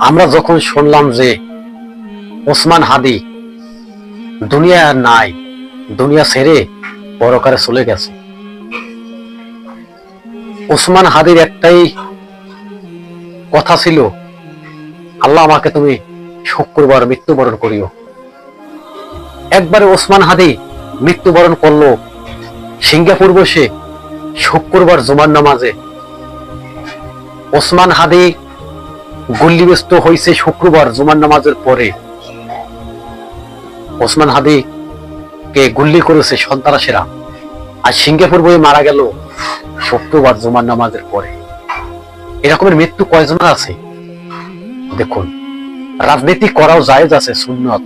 আমরা যখন শুনলাম যে ওসমান হাদি দুনিয়া আর নাই, দুনিয়া ছেড়ে পরকালে চলে গেছে, ওসমান হাদির একটাই কথা ছিল, আল্লাহ আমাকে তুমি শুক্রবার মৃত্যুবরণ করিও। একবারে ওসমান হাদি মৃত্যুবরণ করলো সিঙ্গাপুর বসে শুক্রবার জুমার নামাজে। ওসমান হাদি গুল্লিবিদ্ধ হয়েছে শুক্রবার জুমার নামাজের পরে। ওসমান হাদি কে গুল্লি করেছে সন্ত্রাসীরা, আর সিঙ্গাপুর বয়ে মারা গেল শুক্রবার জুমার নামাজের পরে। এরকমের মৃত্যু কয়জনের আছে দেখুন। রাজনীতি করাও জায়েজ আছে, সুন্নত।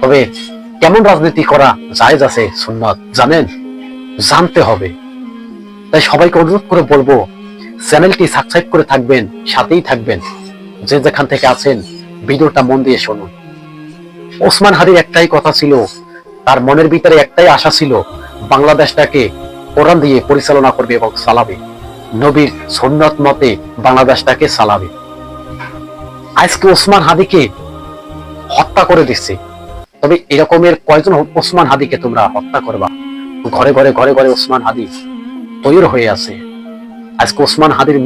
তবে কেমন রাজনীতি করা জায়েজ আছে, সুন্নত জানেন? জানতে হবে। তাই সবাইকে অনুরোধ করে বলবো, চ্যানেলটি সাবস্ক্রাইব করে থাকবেন, সাথেই থাকবেন। যে যেখান থেকে আছেন ভিডিওটা মন দিয়ে শুনুন। ওসমান হাদির একটাই কথা ছিল, তার মনের ভিতরে একটাই আশা ছিল, বাংলাদেশটাকে কোরআন দিয়ে পরিচালনা করবে এবং চালাবে, নবীর সুন্নত মতে বাংলাদেশটাকে চালাবে। আজকে ওসমান হাদিকে হত্যা করে দিচ্ছে। তবে এরকমের কয়জন ওসমান হাদিকে তোমরা হত্যা করবা? ঘরে ঘরে ঘরে ঘরে ওসমান হাদি তৈরি হয়ে আছে। আজকে ওসমান হাদির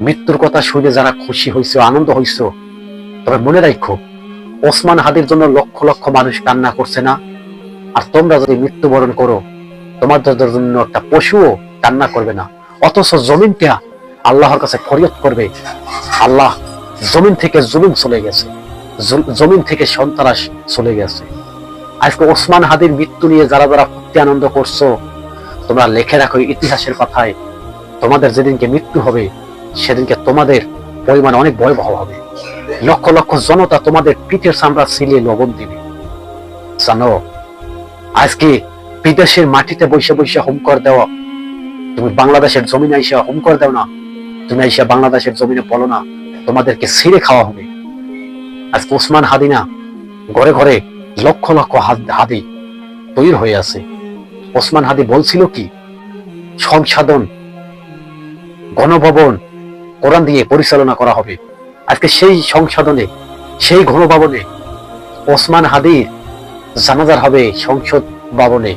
মৃত্যুর কথা শুনে যারা খুশি হয়েছে, আনন্দ হয়েছে, তবে মনে রাখো, ওসমান হাদির জন্য লক্ষ লক্ষ মানুষ কান্না করছে না? আর তোমরা যদি মৃত্যুবরণ করো, তোমাদের জন্য একটা পশুও কান্না করবে না। অথচ জমিনটা আল্লাহর কাছে ফরিয়াদ করবে, আল্লাহ জমিন থেকে জুলুম চলে গেছে, জমিন থেকে সন্ত্রাস চলে গেছে। আজকে ওসমান হাদির মৃত্যু নিয়ে যারা যারা ফুর্তি আনন্দ করছো, তোমরা লিখে রাখো ইতিহাসের পাতায়, তোমাদের যেদিনকে মৃত্যু হবে সেদিনকে তোমাদের পরিমাণ অনেক ভয়াবহ হবে। লক্ষ লক্ষ জনতা তোমাদের পিঠের চামড়া ছিলিয়ে লবণ দিবে। জানো, আজকে বিদেশের মাটিতে বসে বসে হুমকর দেওয়া, তুমি বাংলাদেশের জমিনে আইসা হুমকর দাও না, তুমি আইসা বাংলাদেশের জমিনে বলো না তোমাদেরকে ছিঁড়ে খাওয়া হবে। আজকে ওসমান হাদি না, ঘরে ঘরে লক্ষ লক্ষ হাদি তৈরি হয়ে আছে। ওসমান হাদি বলছিল কি, সংশোধন গণভবন কোরআন দিয়ে পরিচালনা করা হবে। আজকে সেই সংশোধনে, সেই গণভবনে ওসমান হাদির জানাজার হবে সংসদ ভবনে।